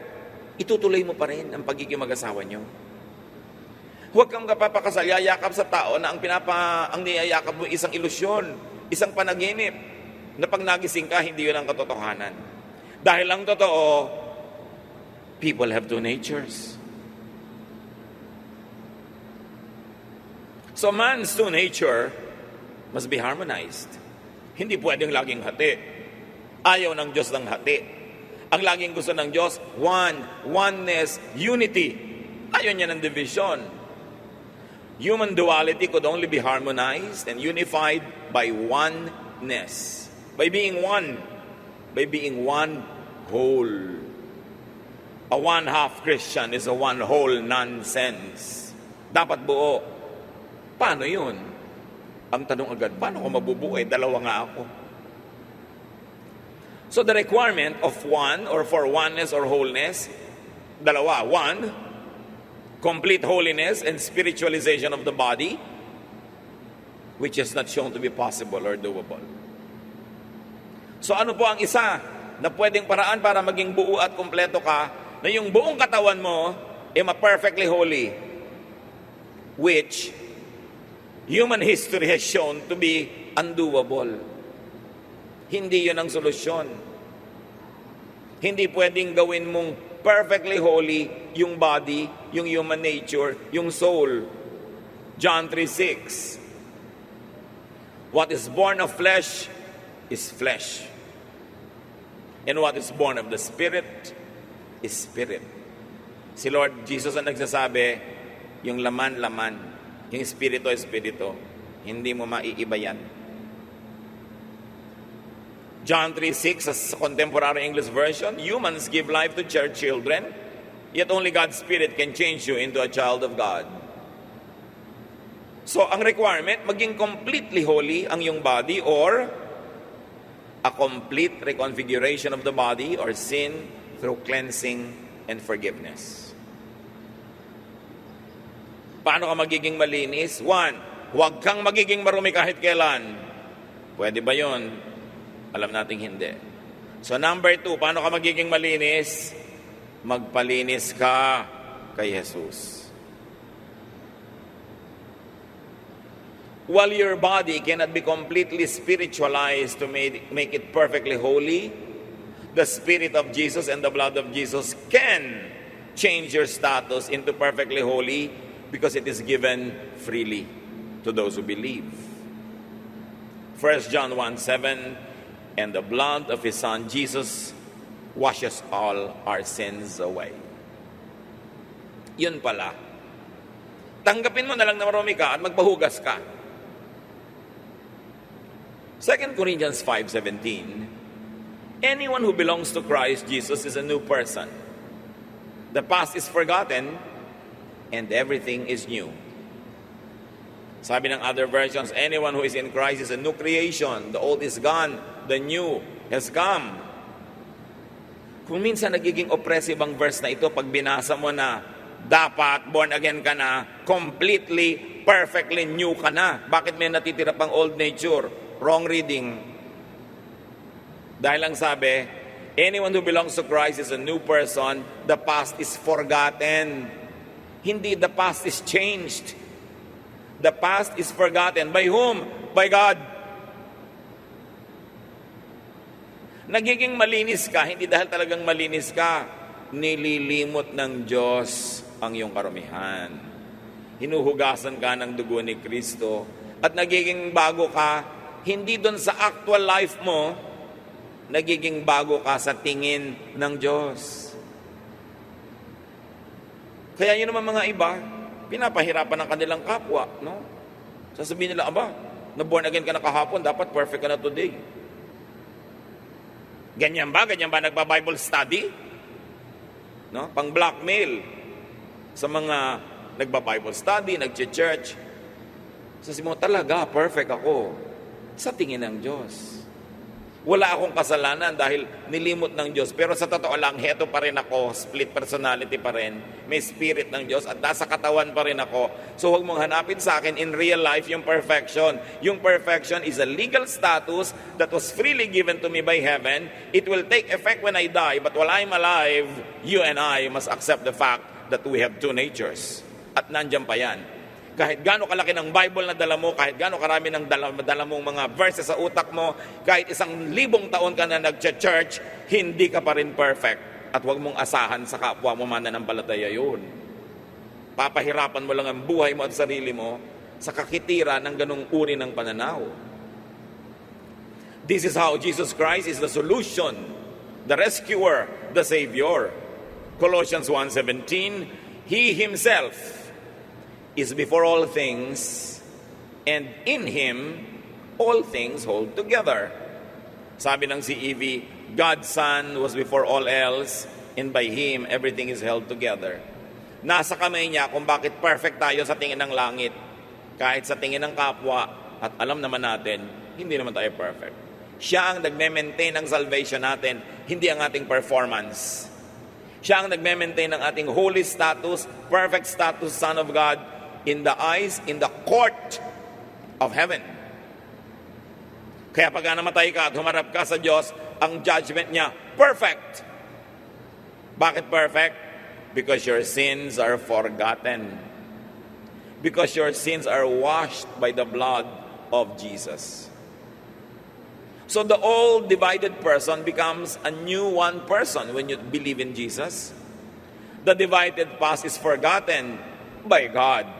itutuloy mo pa rin ang pagiging mag-asawa niyo. Huwag kang kapapakasal, yayakap sa tao na ang niyayakap mo isang ilusyon, isang panaginip, na pag nagising ka, hindi yun ang katotohanan. Dahil ang totoo, people have two natures. So man's two nature must be harmonized. Hindi pwedeng laging hati. Ayaw ng Diyos ng hati. Ang laging gusto ng Diyos, oneness, unity. Ayaw niya ng division. Human duality could only be harmonized and unified by oneness. By being one. By being one whole. A one-half Christian is a one whole nonsense. Dapat buo. Paano yun? Ang tanong agad, paano ko mabubuo? Dalawa nga ako. So the requirement of one or for oneness or wholeness, dalawa. One, complete holiness and spiritualization of the body, which is not shown to be possible or doable. So ano po ang isa na pwedeng paraan para maging buo at kumpleto ka, na yung buong katawan mo ay ma-perfectly holy, which human history has shown to be undoable. Hindi yun ang solusyon. Hindi pwedeng gawin mong perfectly holy yung body, yung human nature, yung soul. John 3:6. What is born of flesh is flesh. And what is born of the Spirit is spirit. Si Lord Jesus ang nagsasabi, yung laman, laman. Yung espiritu, espiritu. Hindi mo maiiba yan. John 3:6, sa contemporary English version, humans give life to their children, yet only God's Spirit can change you into a child of God. So, ang requirement, maging completely holy ang iyong body or a complete reconfiguration of the body or sin through cleansing and forgiveness. Paano ka magiging malinis? One, huwag kang magiging marumi kahit kailan. Pwede ba yun? Alam nating hindi. So number 2, paano ka magiging malinis? Magpalinis ka kay Jesus. While your body cannot be completely spiritualized to make it perfectly holy, the Spirit of Jesus and the blood of Jesus can change your status into perfectly holy because it is given freely to those who believe. 1 John 1:7, and the blood of His Son Jesus washes all our sins away. Yun pala. Tanggapin mo na lang na marumi ka at magpahugas ka. 2 Corinthians 5:17, anyone who belongs to Christ Jesus is a new person. The past is forgotten, and everything is new. Sabi ng other versions, anyone who is in Christ is a new creation. The old is gone, the new has come. Kung minsan nagiging oppressive ang verse na ito, pag binasa mo na dapat born again ka na, completely, perfectly new ka na. Bakit may natitira pang old nature? Wrong reading. Dahil ang sabi, anyone who belongs to Christ is a new person. The past is forgotten. Hindi the past is changed. The past is forgotten. By whom? By God. Nagiging malinis ka, hindi dahil talagang malinis ka, nililimot ng Diyos ang iyong karumihan. Hinuhugasan ka ng dugo ni Kristo at nagiging bago ka, hindi doon sa actual life mo nagiging bago ka sa tingin ng Diyos. Kaya yun naman mga iba, pinapahirapan ng kanilang kapwa, no? Sasabihin nila, aba, na born again ka na kahapon, dapat perfect ka na today. Ganyan ba? Ganyan ba nagba-Bible study? No? Pang-blackmail sa mga nagba-Bible study, nagche-church. Sasabihin mo, talaga, perfect ako sa tingin ng Diyos. Wala akong kasalanan dahil nilimot ng Diyos. Pero sa totoo lang, heto pa rin ako, split personality pa rin. May spirit ng Diyos at nasa katawan pa rin ako. So huwag mong hanapin sa akin in real life yung perfection. Yung perfection is a legal status that was freely given to me by heaven. It will take effect when I die. But while I'm alive, you and I must accept the fact that we have two natures. At nandyan pa yan. Kahit gaano kalaki ng Bible na dala mo, kahit gaano karami ng dala mong mga verses sa utak mo, kahit 1,000 taon ka na nag-church, hindi ka pa rin perfect. At huwag mong asahan sa kapwa mo mananampalataya yun. Papahirapan mo lang ang buhay mo at sarili mo sa kakitira ng ganung uri ng pananaw. This is how Jesus Christ is the solution, the rescuer, the Savior. Colossians 1:17, He Himself is before all things, and in Him, all things hold together. Sabi ng CEV, God's Son was before all else, and by Him, everything is held together. Nasa kamay niya kung bakit perfect tayo sa tingin ng langit, kahit sa tingin ng kapwa, at alam naman natin, hindi naman tayo perfect. Siya ang nagme-maintain ng salvation natin, hindi ang ating performance. Siya ang nagme-maintain ng ating holy status, perfect status, Son of God, in the eyes, in the court of heaven. Kaya pag namatay ka at humarap ka sa Diyos, ang judgment niya, perfect. Bakit perfect? Because your sins are forgotten. Because your sins are washed by the blood of Jesus. So the old divided person becomes a new one person when you believe in Jesus. The divided past is forgotten by God.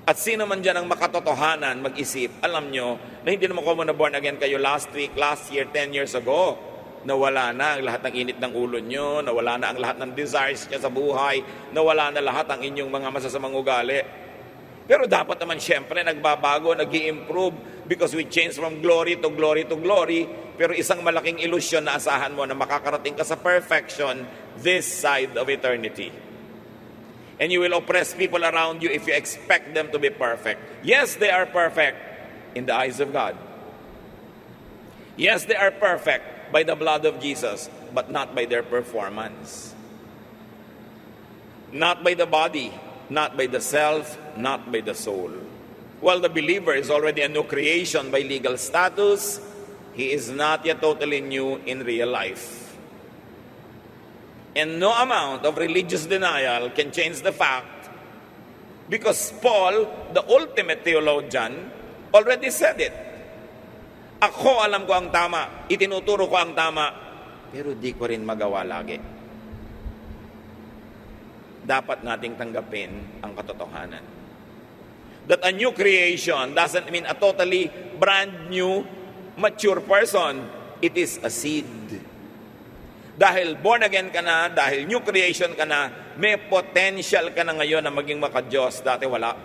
At sino man dyan ang makatotohanan, mag-isip, alam nyo, na hindi naman ko na born again kayo last week, last year, 10 years ago. Nawala na ang lahat ng init ng ulo nyo, nawala na ang lahat ng desires nyo sa buhay, nawala na lahat ang inyong mga masasamang ugali. Pero dapat naman syempre nagbabago, nag-i-improve because we change from glory to glory to glory. Pero isang malaking ilusyon na asahan mo na makakarating ka sa perfection this side of eternity. And you will oppress people around you if you expect them to be perfect. Yes, they are perfect in the eyes of God. Yes, they are perfect by the blood of Jesus, but not by their performance. Not by the body, not by the self, not by the soul. While the believer is already a new creation by legal status, he is not yet totally new in real life. And no amount of religious denial can change the fact, because Paul, the ultimate theologian, already said it. Ako alam ko ang tama, itinuturo ko ang tama, pero di ko rin magawa lagi. Dapat nating tanggapin ang katotohanan. That a new creation doesn't mean a totally brand new, mature person. It is a seed. Dahil born again ka na, dahil new creation ka na, may potential ka na ngayon na maging maka-Diyos, dati wala.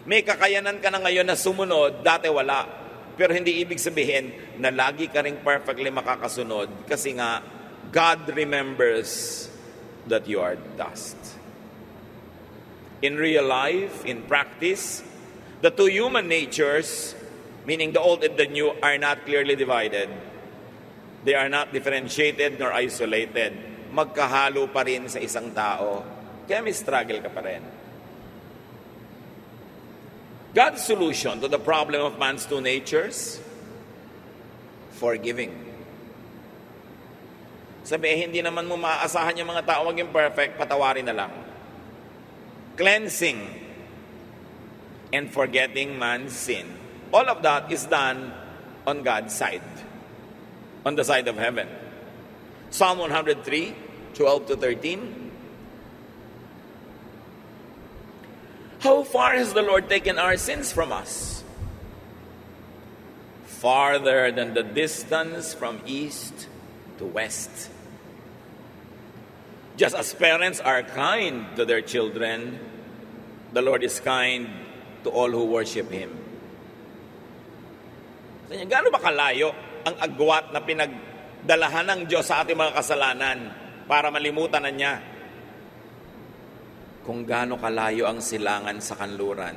May kakayanan ka na ngayon na sumunod, dati wala. Pero hindi ibig sabihin na lagi ka rin perfectly makakasunod kasi nga, God remembers that you are dust. In real life, in practice, the two human natures, meaning the old and the new, are not clearly divided. They are not differentiated nor isolated. Magkahalo pa rin sa isang tao. Kaya may struggle ka pa rin. God's solution to the problem of man's two natures? Forgiving. Sabi, hindi naman mo maaasahan yung mga tao maging perfect, patawarin na lang. Cleansing and forgetting man's sin. All of that is done on God's side. On the side of heaven. Psalm 103, 12 to 13. How far has the Lord taken our sins from us? farther than the distance from east to west. Just as parents are kind to their children, the Lord is kind to all who worship Him. Gaano ba kalayo ang agwat na pinagdalahan ng Diyos sa ating mga kasalanan para malimutan na niya? Kung gaano kalayo ang silangan sa kanluran,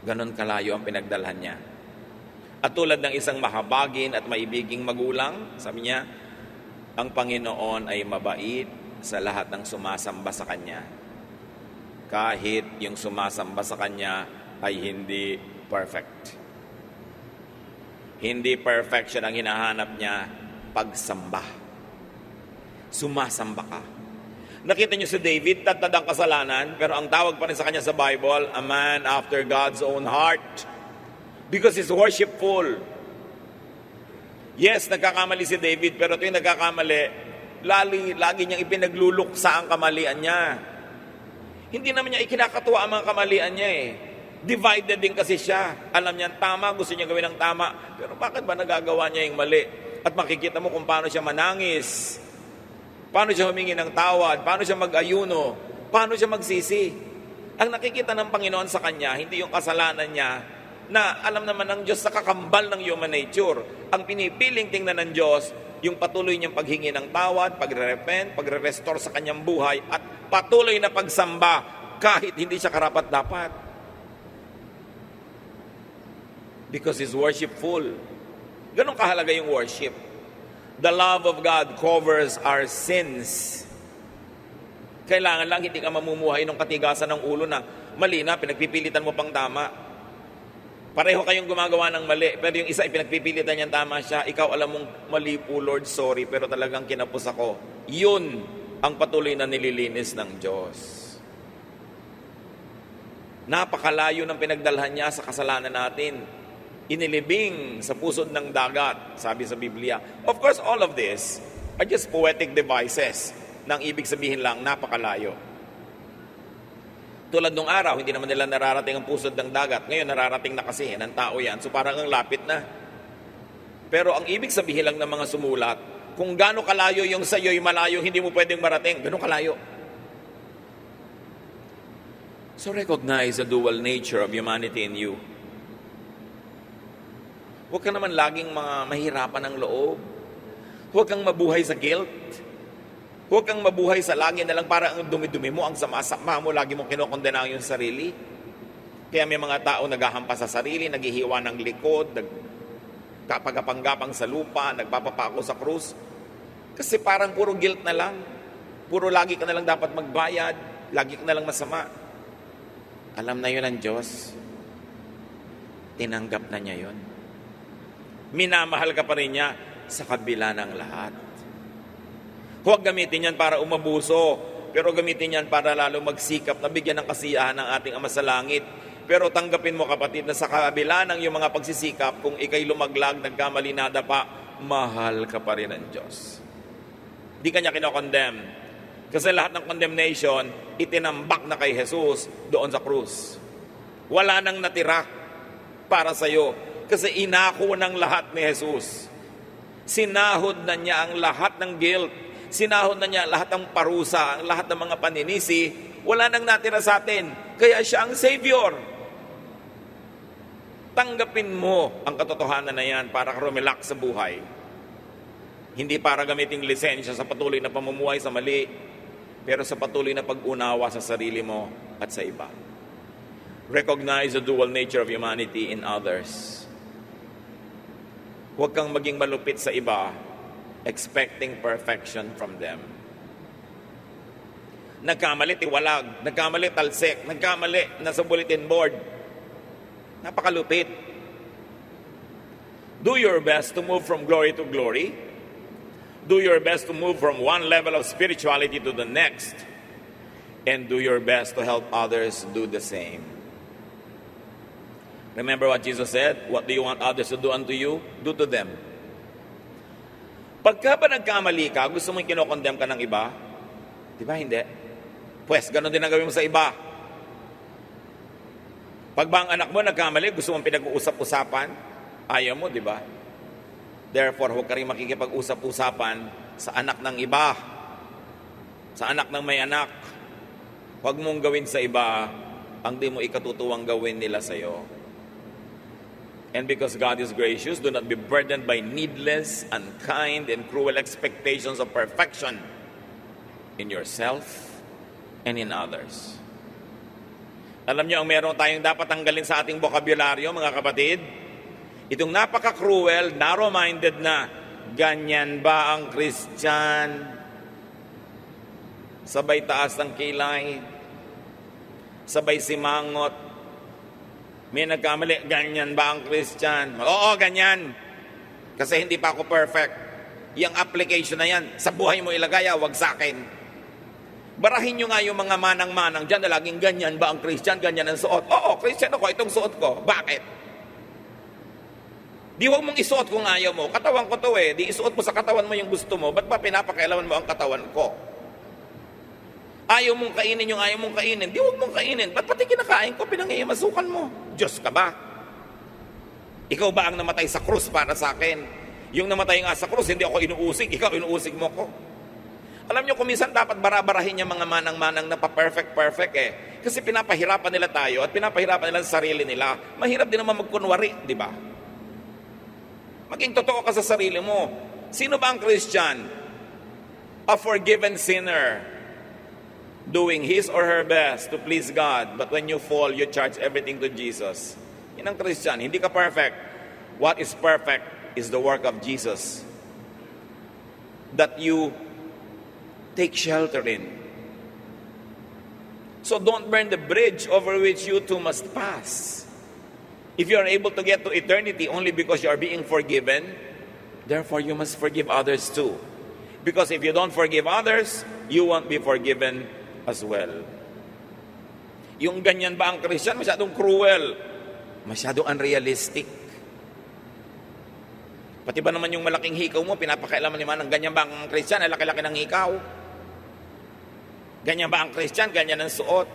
ganon kalayo ang pinagdalhan niya. At tulad ng isang mahabagin at maibiging magulang, sabi niya, ang Panginoon ay mabait sa lahat ng sumasamba sa Kanya. Kahit yung sumasamba sa Kanya ay hindi perfect. Hindi perfection ang hinahanap niya, pagsamba. Sumasamba ka. Nakita niyo si David, tatad ang kasalanan, pero ang tawag pa rin sa kanya sa Bible, a man after God's own heart. Because he's worshipful. Yes, nagkakamali si David, pero ito yung nagkakamali, lagi niyang ipinagluluksa ang kamalian niya. Hindi naman niya ikinakatuwa ang mga kamalian niya eh. Divided din kasi siya. Alam niya tama, gusto niya gawin ang tama. Pero bakit ba nagagawa niya yung mali? At makikita mo kung paano siya manangis. Paano siya humingi ng tawad? Paano siya mag-ayuno? Paano siya magsisi? Ang nakikita ng Panginoon sa kanya, hindi yung kasalanan niya, na alam naman ng Diyos sa kakambal ng human nature. Ang pinipiling tingnan ng Diyos, yung patuloy niyang paghingi ng tawad, pagre-repent, pagre-restore sa kanyang buhay, at patuloy na pagsamba kahit hindi siya karapat-dapat. Because He's worshipful. Ganon kahalaga yung worship. The love of God covers our sins. Kailangan lang hindi ka mamumuhay ng katigasan ng ulo na mali na, pinagpipilitan mo pang tama. Pareho kayong gumagawa ng mali, pero yung isa ay pinagpipilitan niyang tama siya. Ikaw alam mong mali po, Lord, sorry, pero talagang kinapos ako. Yun ang patuloy na nililinis ng Diyos. Napakalayo ng pinagdalhan niya sa kasalanan natin. Inilibing sa pusod ng dagat, sabi sa Biblia. Of course, all of this are just poetic devices nang ibig sabihin lang, napakalayo. Tulad nung araw, hindi naman nila nararating ang pusod ng dagat. Ngayon, nararating na kasi ng tao yan. So parang ang lapit na. Pero ang ibig sabihin lang ng mga sumulat, kung gaano kalayo yung sa'yo'y malayo, hindi mo pwedeng marating. Gaano kalayo. So recognize the dual nature of humanity in you. Huwag ka naman laging mahirapan ng loob. Huwag kang mabuhay sa guilt. Huwag kang mabuhay sa lagi na lang para ang dumi-dumi mo, ang sama-sama mo, lagi mong kinokondena yung sarili. Kaya may mga tao naghahampas sa sarili, naghihiwa ng likod, nagkapagapang-gapang sa lupa, nagpapapako sa krus. Kasi parang puro guilt na lang. Puro lagi ka na lang dapat magbayad, lagi ka na lang masama. Alam na yun ang Diyos. Tinanggap na niya yun. Minamahal ka pa rin niya sa kabila ng lahat. Huwag gamitin yan para umabuso, pero gamitin yan para lalo magsikap na bigyan ng kasiyahan ng ating Ama sa Langit. Pero tanggapin mo kapatid na sa kabila ng iyong mga pagsisikap, kung ikay lumaglag, nagkamali nadapa, mahal ka pa rin ng Diyos. Di ka niya kinokondemn. Kasi lahat ng condemnation, itinambak na kay Jesus doon sa krus. Wala nang natira para sa iyo. Kasi inako ng lahat ni Jesus. Sinahod na niya ang lahat ng guilt. Sinahod na niya lahat ng parusa, ang lahat ng mga paninisi. Wala nang natira sa atin. Kaya siya ang Savior. Tanggapin mo ang katotohanan na yan para rumelax sa buhay. Hindi para gamitin lisensya sa patuloy na pamumuhay sa mali, pero sa patuloy na pag-unawa sa sarili mo at sa iba. Recognize the dual nature of humanity in others. Huwag kang maging malupit sa iba, expecting perfection from them. Nagkamali, tiwalag. Nagkamali, talsik. Nagkamali, nasa bulletin board. Napakalupit. Do your best to move from glory to glory. Do your best to move from one level of spirituality to the next. And do your best to help others do the same. Remember what Jesus said? What do you want others to do unto you? Do to them. Pagka ba nagkamali ka, gusto mong kinokondem ka ng iba? Di ba? Hindi. Pues, ganun din ang gawin mo sa iba. Pag ba ang anak mo nagkamali, gusto mong pinag-uusap-usapan? Ayaw mo, di ba? Therefore, huwag ka rin makikipag-usap-usapan sa anak ng iba, sa anak ng may anak. Huwag mong gawin sa iba ang di mo ikatutuwang gawin nila sa iyo. And because God is gracious, do not be burdened by needless, unkind, and cruel expectations of perfection in yourself and in others. Alam niyo, ang meron tayong dapat tanggalin sa ating bokabularyo, mga kapatid, itong napaka-cruel, narrow-minded na, ganyan ba ang Christian? Sabay taas ng kilay, sabay simangot, may nagkamali, ganyan ba ang Christian? Oo, ganyan. Kasi hindi pa ako perfect. Yung application na yan, sa buhay mo ilagay, wag sa akin. Barahin nyo nga yung mga manang-manang dyan na laging ganyan ba ang Christian, ganyan ang suot. Oo, Christian ako, itong suot ko. Bakit? Di huwag mong isuot kung ayaw mo. Katawan ko to eh. Di isuot mo sa katawan mo yung gusto mo. Ba't ba pinapakailaman mo ang katawan ko? Ayaw mong kainin yung ayaw mong kainin. Di huwag mong kainin. Ba't pati kinakain ko, pinangiyamasukan mo? Diyos ka ba? Ikaw ba ang namatay sa krus para sa akin? Yung namatay nga sa krus, hindi ako inuusig. Ikaw inuusig mo ko. Alam nyo, kung minsan dapat barabarahin yung mga manang-manang na pa-perfect eh. Kasi pinapahirapan nila tayo at pinapahirapan nila sa sarili nila. Mahirap din naman magkunwari, di ba? Maging totoo ka sa sarili mo. Sino ba ang Christian? A forgiven sinner, doing his or her best to please God. But when you fall, you charge everything to Jesus. Yan ang Christian. Hindi ka perfect. What is perfect is the work of Jesus that you take shelter in. So don't burn the bridge over which you too must pass. If you are able to get to eternity only because you are being forgiven, therefore you must forgive others too. Because if you don't forgive others, you won't be forgiven as well. Yung ganyan ba ang Christian? Masyadong cruel. Masyadong unrealistic. Pati ba naman yung malaking hikaw mo, pinapakailaman naman ng ganyan ba ang Christian? Ay laki-laki ng hikaw. Ganyan ba ang Christian? Ganyan ang suot.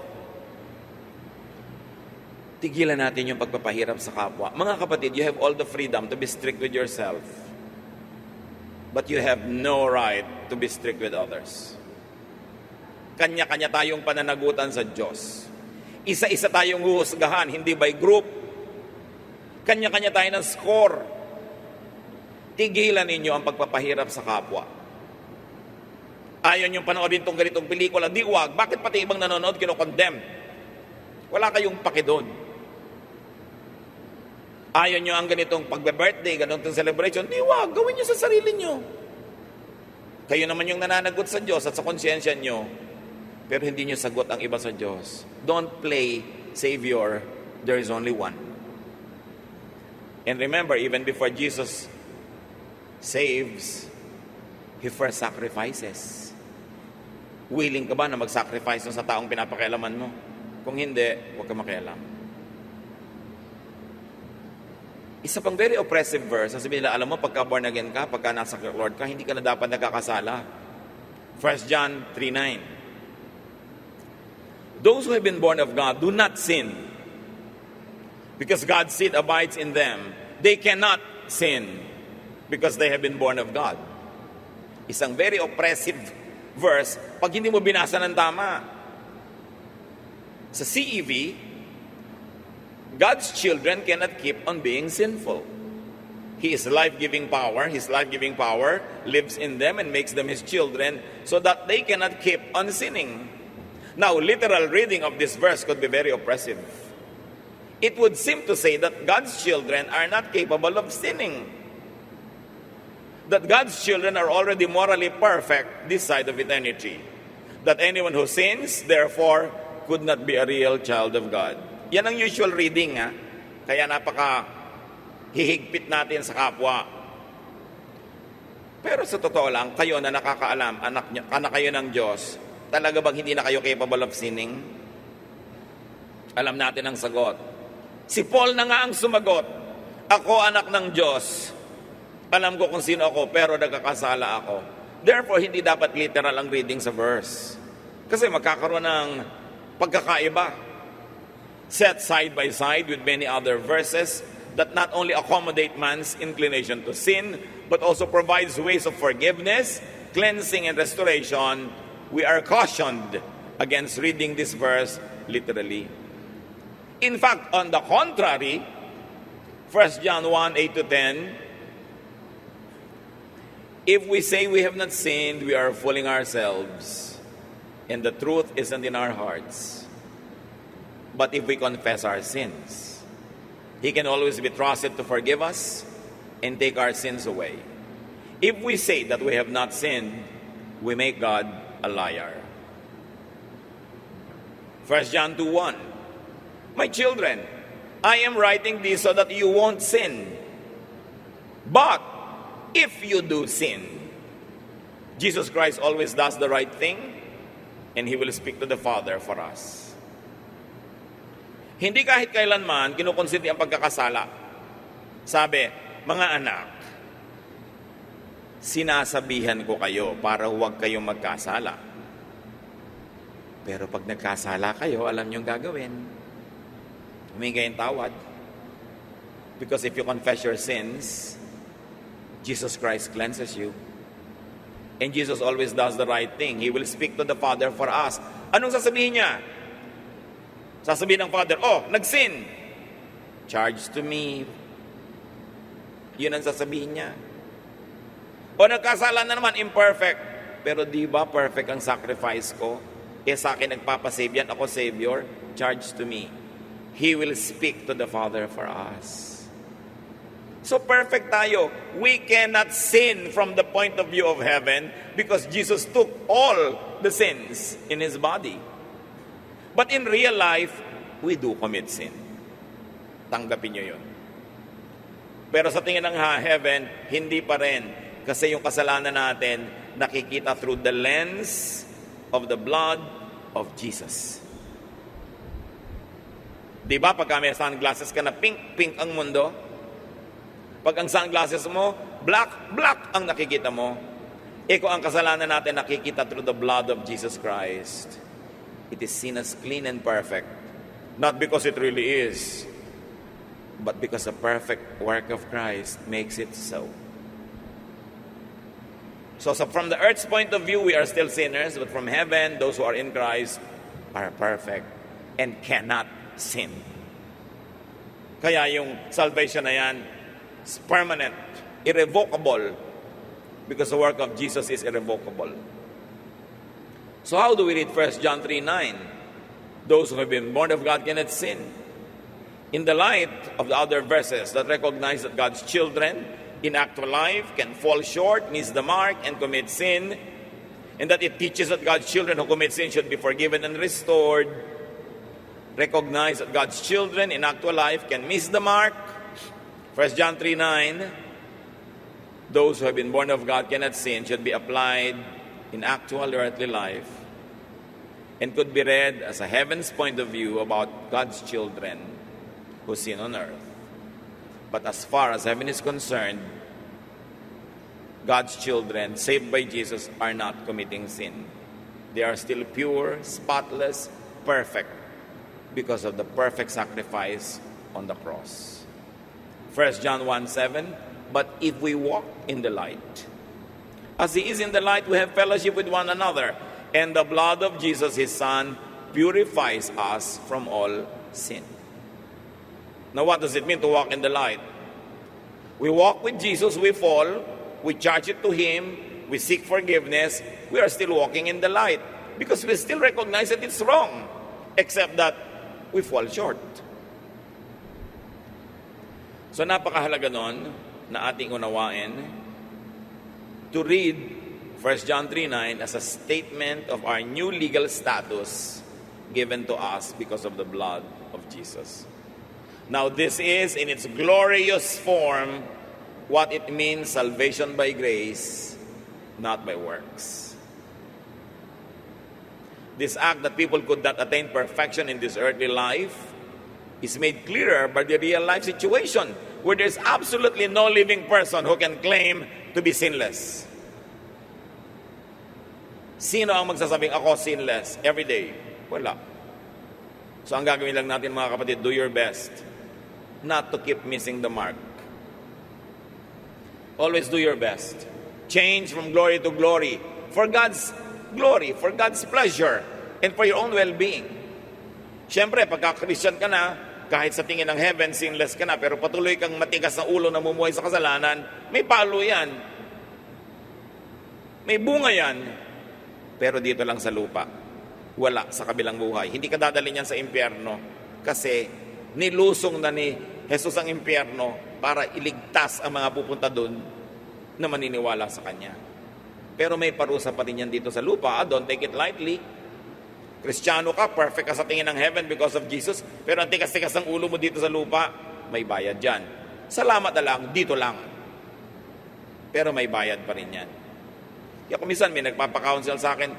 Tigilan natin yung pagpapahirap sa kapwa. Mga kapatid, you have all the freedom to be strict with yourself. But you have no right to be strict with others. Kanya-kanya tayong pananagutan sa Diyos. Isa-isa tayong huhusgahan, hindi by group. Kanya-kanya tayo ng score. Tigilan ninyo ang pagpapahirap sa kapwa. Ayaw niyong panoodin itong ganitong pelikula, di wag. Bakit pati ibang nanonood kinokondemn? Wala kayong paki doon. Ayaw niyo ang ganitong pagbe-birthday, ganitong celebration, di wag. Gawin niyo sa sarili niyo. Kayo naman yung nananagot sa Diyos at sa konsyensya niyo, pero hindi niyo sagot ang iba sa Diyos. Don't play Savior. There is only one. And remember, even before Jesus saves, He first sacrifices. Willing ka ba na mag-sacrifice sa taong pinapakialaman mo? Kung hindi, huwag ka makialam. Isa pang very oppressive verse, sasabihin nila, alam mo, pagka born again ka, pagka nasa Lord ka, hindi ka na dapat nagkakasala. 1 John 3:9. Those who have been born of God do not sin, because God's seed abides in them. They cannot sin, because they have been born of God. Isang very oppressive verse pag hindi mo binasa ng tama. Sa CEV, God's children cannot keep on being sinful. He is life-giving power. His life-giving power lives in them and makes them His children so that they cannot keep on sinning. Now, literal reading of this verse could be very oppressive. It would seem to say that God's children are not capable of sinning. That God's children are already morally perfect this side of eternity. That anyone who sins, therefore, could not be a real child of God. Yan ang usual reading, ha? Kaya napaka hihigpit natin sa kapwa. Pero sa totoo lang, kayo na nakakaalam, anak kayo ng Diyos, talaga bang hindi na kayo capable of sinning? Alam natin ang sagot. Si Paul na nga ang sumagot, ako anak ng Diyos. Alam ko kung sino ako, pero nagkakasala ako. Therefore, hindi dapat literal ang reading sa verse. Kasi magkakaroon ng pagkakaiba. Set side by side with many other verses that not only accommodate man's inclination to sin, but also provides ways of forgiveness, cleansing, and restoration, we are cautioned against reading this verse literally. In fact, on the contrary, 1 John 1, 8 to 10, if we say we have not sinned, we are fooling ourselves, and the truth isn't in our hearts. But if we confess our sins, He can always be trusted to forgive us and take our sins away. If we say that we have not sinned, we make God a liar. 1 John 2:1. My children, I am writing this so that you won't sin. But if you do sin, Jesus Christ always does the right thing, and He will speak to the Father for us. Hindi kahit kailanman kinukonsinti ang pagkakasala. Sabi, mga anak, sinasabihan ko kayo para huwag kayong magkasala. Pero pag nagkasala kayo, alam niyong gagawin. Humingi kayong tawad. Because if you confess your sins, Jesus Christ cleanses you. And Jesus always does the right thing. He will speak to the Father for us. Anong sasabihin niya? Sasabihin ng Father, oh, nagsin. Charge to me. Yun ang sasabihin niya. O nagkasala na naman, imperfect. Pero di ba perfect ang sacrifice ko? Sa akin nagpapasave yan, ako Savior. Charge to me. He will speak to the Father for us. So perfect tayo. We cannot sin from the point of view of heaven because Jesus took all the sins in His body. But in real life, we do commit sin. Tanggapin nyo yun. Pero sa tingin ng heaven, hindi pa rin. Kasi yung kasalanan natin, nakikita through the lens of the blood of Jesus. Di ba pagka may sunglasses ka na pink ang mundo? Pag ang sunglasses mo, black ang nakikita mo. Kung ang kasalanan natin nakikita through the blood of Jesus Christ, it is seen as clean and perfect. Not because it really is, but because the perfect work of Christ makes it so. So from the earth's point of view, we are still sinners, but from heaven, those who are in Christ are perfect and cannot sin. Kaya yung salvation na yan is permanent, irrevocable, because the work of Jesus is irrevocable. So how do we read 1 John 3:9? Those who have been born of God cannot sin. In the light of the other verses that recognize that God's children in actual life can fall short, miss the mark, and commit sin, and that it teaches that God's children who commit sin should be forgiven and restored, recognize that God's children in actual life can miss the mark. 1 John 3:9, those who have been born of God cannot sin should be applied in actual earthly life and could be read as a heaven's point of view about God's children who sin on earth. But as far as heaven is concerned, God's children saved by Jesus are not committing sin. They are still pure, spotless, perfect because of the perfect sacrifice on the cross. 1 John 1:7, but if we walk in the light, as He is in the light, we have fellowship with one another, and the blood of Jesus, His Son, purifies us from all sin. Now, what does it mean to walk in the light? We walk with Jesus, we fall, we charge it to Him, we seek forgiveness, we are still walking in the light because we still recognize that it's wrong, except that we fall short. So napakahalaga nun na ating unawain to read 1 John 3:9 as a statement of our new legal status given to us because of the blood of Jesus. Now this is in its glorious form what it means salvation by grace, not by works. This act that people could not attain perfection in this earthly life is made clearer by the real life situation where there's absolutely no living person who can claim to be sinless. Sino ang magsasabing ako sinless every day? Wala. So ang gagawin lang natin mga kapatid, do your best not to keep missing the mark. Always do your best. Change from glory to glory for God's glory, for God's pleasure, and for your own well-being. Siyempre, pagka-Christian ka na, kahit sa tingin ng heaven, sinless ka na, pero patuloy kang matigas na ulo na mumuhay sa kasalanan, may palo yan. May bunga yan. Pero dito lang sa lupa. Wala sa kabilang buhay. Hindi ka dadalhin yan sa impyerno. Kasi nilusong na ni Jesus ang impyerno para iligtas ang mga pupunta doon na maniniwala sa Kanya. Pero may parusa pa rin yan dito sa lupa. Don't take it lightly. Kristiyano ka, perfect ka sa tingin ng heaven because of Jesus, pero ang tikas-tikas ng ulo mo dito sa lupa, may bayad dyan. Salamat na lang, dito lang. Pero may bayad pa rin yan. Kaya kung minsan may nagpapakounsel sa akin,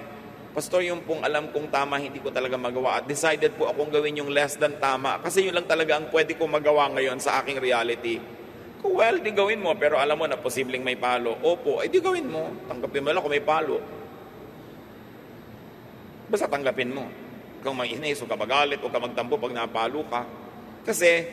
Pastor, yung pong alam kong tama, hindi ko talaga magawa. At decided po akong gawin yung less than tama, kasi yun lang talaga ang pwede kong magawa ngayon sa aking reality. Well, di gawin mo, pero alam mo na posibleng may palo. Opo, di gawin mo. Tanggapin mo lang kung may palo. Basta tanggapin mo. Kung mainis o ka magalit o ka magtampo pag napalo ka. Kasi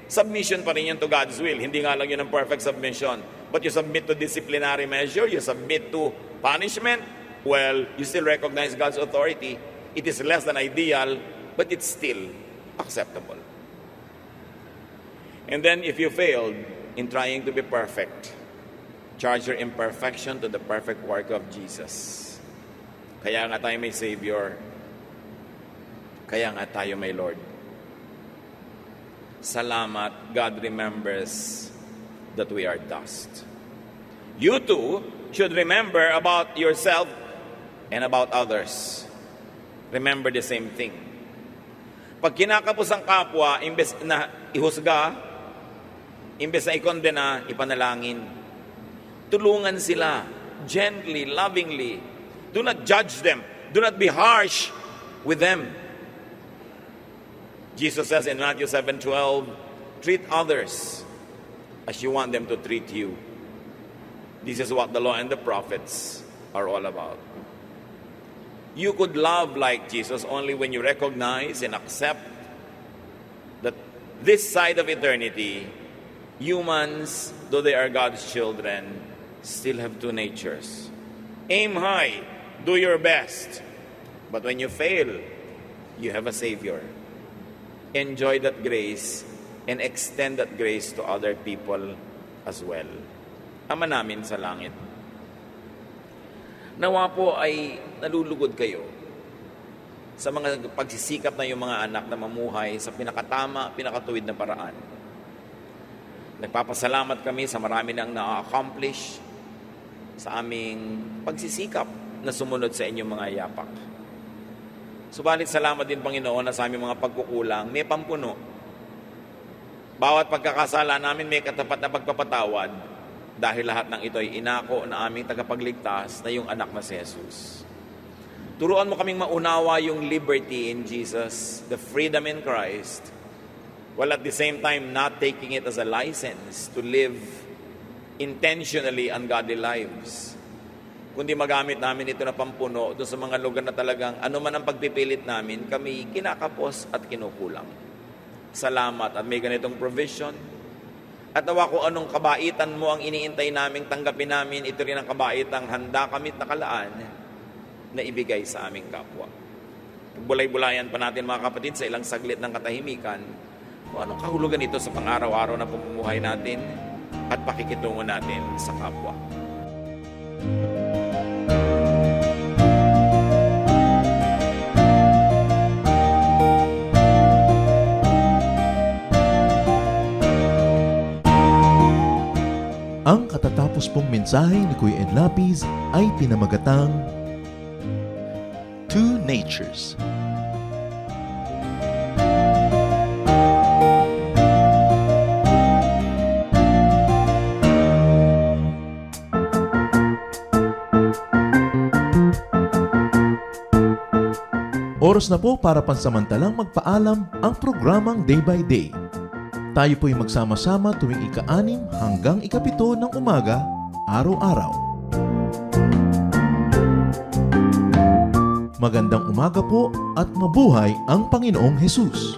submission pa rin yan to God's will. Hindi nga lang yun ang perfect submission. But you submit to disciplinary measure, you submit to punishment, well, you still recognize God's authority. It is less than ideal, but it's still acceptable. And then if you failed in trying to be perfect, charge your imperfection to the perfect work of Jesus. Kaya nga tayo may Savior. Kaya nga tayo may Lord. Salamat, God remembers that we are dust. You too should remember about yourself and about others. Remember the same thing. Pag kinakapos ang kapwa, imbes na ihusga, imbes na ikondena, ipanalangin. Tulungan sila, gently, lovingly. Do not judge them. Do not be harsh with them. Jesus says in Matthew 7:12, treat others as you want them to treat you. This is what the law and the prophets are all about. You could love like Jesus only when you recognize and accept that this side of eternity, humans, though they are God's children, still have two natures. Aim high. Do your best. But when you fail, you have a Savior. Enjoy that grace and extend that grace to other people as well. Ama namin sa langit, nawa po ay nalulugod kayo sa mga pagsisikap na yung mga anak na mamuhay sa pinakatama, pinakatuwid na paraan. Nagpapasalamat kami sa marami nang na-accomplish sa aming pagsisikap na sumunod sa inyong mga yapak. Subalit salamat din, Panginoon, na sa aming mga pagkukulang, may pampuno. Bawat pagkakasala namin may katapat na pagpapatawad dahil lahat ng ito ay inako na aming tagapagligtas na yung anak na si Jesus. Turuan mo kaming maunawa yung liberty in Jesus, the freedom in Christ, while at the same time not taking it as a license to live intentionally ungodly lives. Kundi magamit namin ito na pampuno doon sa mga lugar na talagang anuman ang pagpipilit namin, kami kinakapos at kinukulang. Salamat at may ganitong provision. At nawa kung anong kabaitan mo ang iniintay naming tanggapin namin, ito rin ang kabaitang handa kami't nakalaan na ibigay sa aming kapwa. Pagbulay-bulayan pa natin mga kapatid sa ilang saglit ng katahimikan, kung anong kahulugan ito sa pang-araw-araw na pamumuhay natin at pakikitungo natin sa kapwa. Ang katatapos pong mensahe ni Kuya Ed Lapis ay pinamagatang Two Natures. Oras na po para pansamantalang magpaalam ang programang Day by Day. Tayo po'y magsama-sama tuwing ika-6 hanggang ika-7 ng umaga, araw-araw. Magandang umaga po at mabuhay ang Panginoong Hesus!